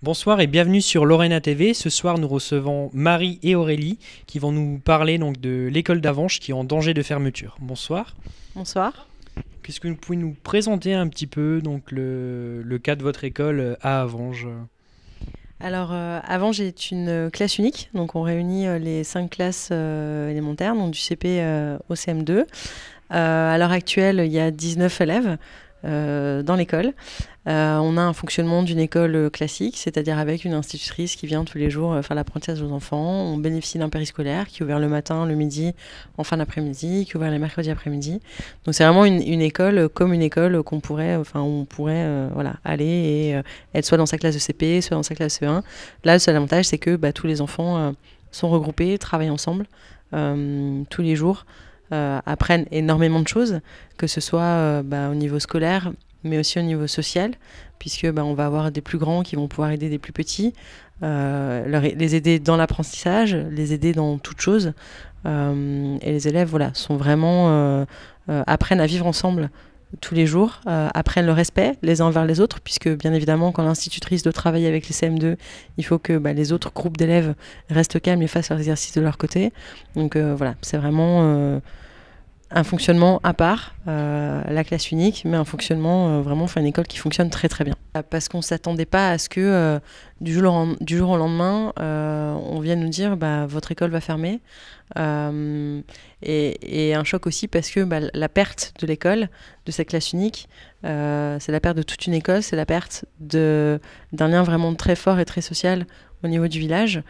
Bonsoir et bienvenue sur Lorena TV. Ce soir, nous recevons Marie et Aurélie qui vont nous parler donc de l'école d'Avanches qui est en danger de fermeture. Bonsoir. Bonsoir. Qu'est-ce que vous pouvez nous présenter un petit peu donc le cas de votre école à Avanges? Alors, Avanges est une classe unique, donc on réunit les 5 classes élémentaires, donc du CP au CM2. À l'heure actuelle, il y a 19 élèves dans l'école. On a un fonctionnement d'une école classique, c'est-à-dire avec une institutrice qui vient tous les jours faire l'apprentissage aux enfants. On bénéficie d'un périscolaire qui est ouvert le matin, le midi, en fin d'après-midi, qui est ouvert les mercredis après-midi. Donc c'est vraiment une école comme une école qu'on pourrait, où on pourrait aller et être soit dans sa classe de CP, soit dans sa classe CE1. Là, le seul avantage, c'est que tous les enfants sont regroupés, travaillent ensemble tous les jours. Apprennent énormément de choses, que ce soit au niveau scolaire, mais aussi au niveau social, puisque on va avoir des plus grands qui vont pouvoir aider des plus petits, les aider dans l'apprentissage, les aider dans toute chose. Et les élèves sont vraiment apprennent à vivre ensemble tous les jours, apprennent le respect les uns envers les autres, puisque bien évidemment quand l'institutrice doit travailler avec les CM2, il faut que les autres groupes d'élèves restent calmes et fassent leurs exercices de leur côté. Donc c'est vraiment un fonctionnement à part, la classe unique, mais un fonctionnement vraiment, une école qui fonctionne très très bien. Parce qu'on ne s'attendait pas à ce que du jour au lendemain, on vienne nous dire votre école va fermer. Et un choc aussi parce que la perte de l'école, de cette classe unique, c'est la perte de toute une école, c'est la perte d'un lien vraiment très fort et très social au niveau du village.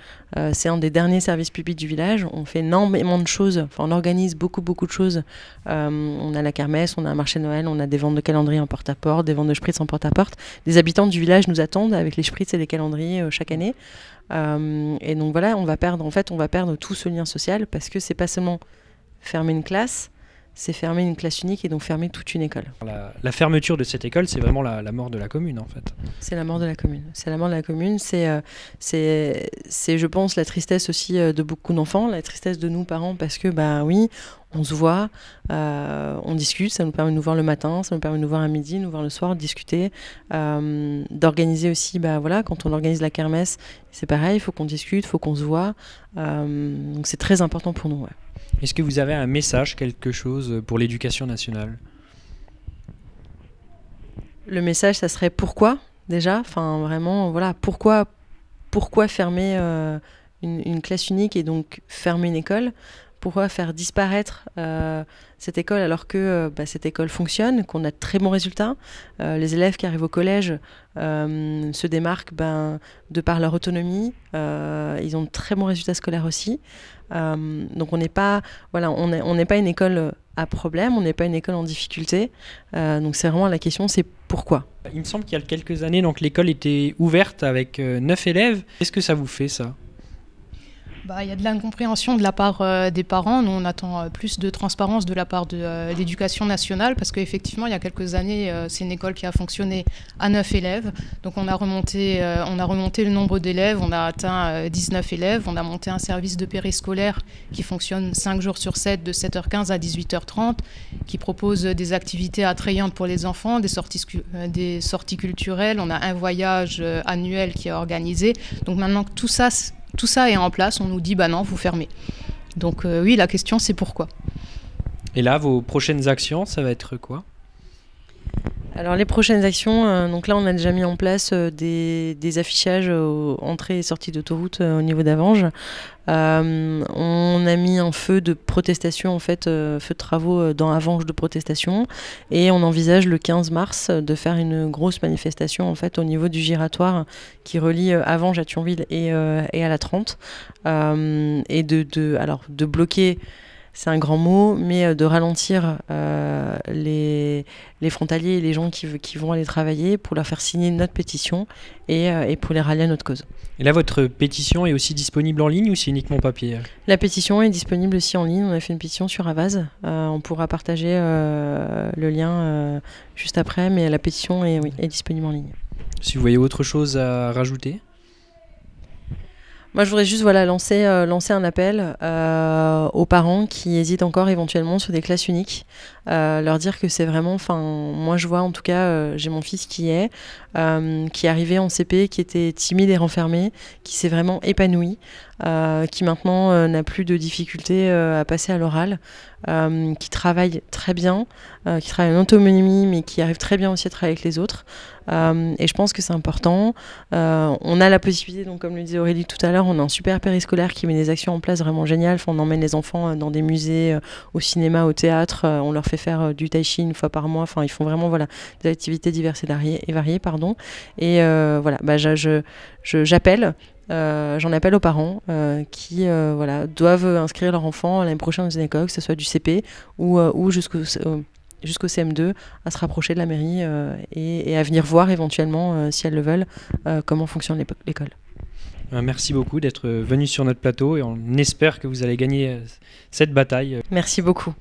C'est un des derniers services publics du village. On fait énormément de choses, on organise beaucoup de choses. On a la kermesse, on a un marché de Noël, on a des ventes de calendriers en porte-à-porte, des ventes de spritz en porte-à-porte. Les habitants du village nous attendent avec les spritz et les calendriers chaque année. Et donc on va perdre tout ce lien social parce que c'est pas seulement fermer une classe, c'est fermer une classe unique et donc fermer toute une école. La fermeture de cette école, c'est vraiment la mort de la commune en fait. C'est la mort de la commune. C'est la mort de la commune. C'est, je pense, la tristesse aussi de beaucoup d'enfants, la tristesse de nous parents parce que oui, on se voit, on discute, ça nous permet de nous voir le matin, ça nous permet de nous voir à midi, de nous voir le soir, de discuter, d'organiser aussi, quand on organise la kermesse, c'est pareil, il faut qu'on discute, il faut qu'on se voit. Donc c'est très important pour nous. Ouais. Est-ce que vous avez un message, quelque chose pour l'éducation nationale? Le message, ça serait pourquoi, déjà, vraiment, pourquoi fermer une classe unique et donc fermer une école? Pourquoi faire disparaître cette école alors que cette école fonctionne, qu'on a de très bons résultats? Les élèves qui arrivent au collège se démarquent de par leur autonomie. Ils ont de très bons résultats scolaires aussi. Donc on n'est pas une école à problème, on n'est pas une école en difficulté. Donc c'est vraiment la question, c'est pourquoi? Il me semble qu'il y a quelques années, donc l'école était ouverte avec 9 élèves. Qu'est-ce que ça vous fait ça? Il y a de l'incompréhension de la part des parents. Nous, on attend plus de transparence de la part de l'éducation nationale parce qu'effectivement, il y a quelques années, c'est une école qui a fonctionné à 9 élèves. Donc, on a remonté le nombre d'élèves. On a atteint 19 élèves. On a monté un service de périscolaire qui fonctionne 5 jours sur 7, de 7h15 à 18h30, qui propose des activités attrayantes pour les enfants, des sorties culturelles. On a un voyage annuel qui est organisé. Donc, maintenant que tout ça est en place, on nous dit non, vous fermez. Donc oui, la question c'est pourquoi. Et là, vos prochaines actions, ça va être quoi? Alors les prochaines actions, donc là on a déjà mis en place des affichages aux entrées et sorties d'autoroute au niveau d'Avanges. On a mis un feu de protestation, feu de travaux dans Avanges de protestation, et on envisage le 15 mars de faire une grosse manifestation au niveau du giratoire qui relie Avanges à Thionville et à la 30, et de bloquer. C'est un grand mot, mais de ralentir les frontaliers et les gens qui vont aller travailler pour leur faire signer notre pétition et pour les rallier à notre cause. Et là, votre pétition est aussi disponible en ligne ou c'est uniquement papier? La pétition est disponible aussi en ligne. On a fait une pétition sur Avaz. On pourra partager le lien juste après, mais la pétition est disponible en ligne. Si vous voyez autre chose à rajouter? Moi, je voudrais juste lancer un appel aux parents qui hésitent encore éventuellement sur des classes uniques. leur dire que c'est vraiment, moi je vois en tout cas, j'ai mon fils qui est arrivé en CP, qui était timide et renfermé, qui s'est vraiment épanoui, qui maintenant n'a plus de difficultés à passer à l'oral, qui travaille très bien, qui travaille en autonomie, mais qui arrive très bien aussi à travailler avec les autres. Et je pense que c'est important. On a la possibilité, donc comme le disait Aurélie tout à l'heure, on a un super périscolaire qui met des actions en place vraiment géniales. On emmène les enfants dans des musées, au cinéma, au théâtre. On leur fait faire du tai chi une fois par mois. Ils font vraiment des activités diverses et variées. Et j'appelle. J'en appelle aux parents qui doivent inscrire leur enfant l'année prochaine dans une école, que ce soit du CP ou jusqu'au CM2, à se rapprocher de la mairie et à venir voir éventuellement, si elles le veulent, comment fonctionne l'école. Merci beaucoup d'être venu sur notre plateau et on espère que vous allez gagner cette bataille. Merci beaucoup.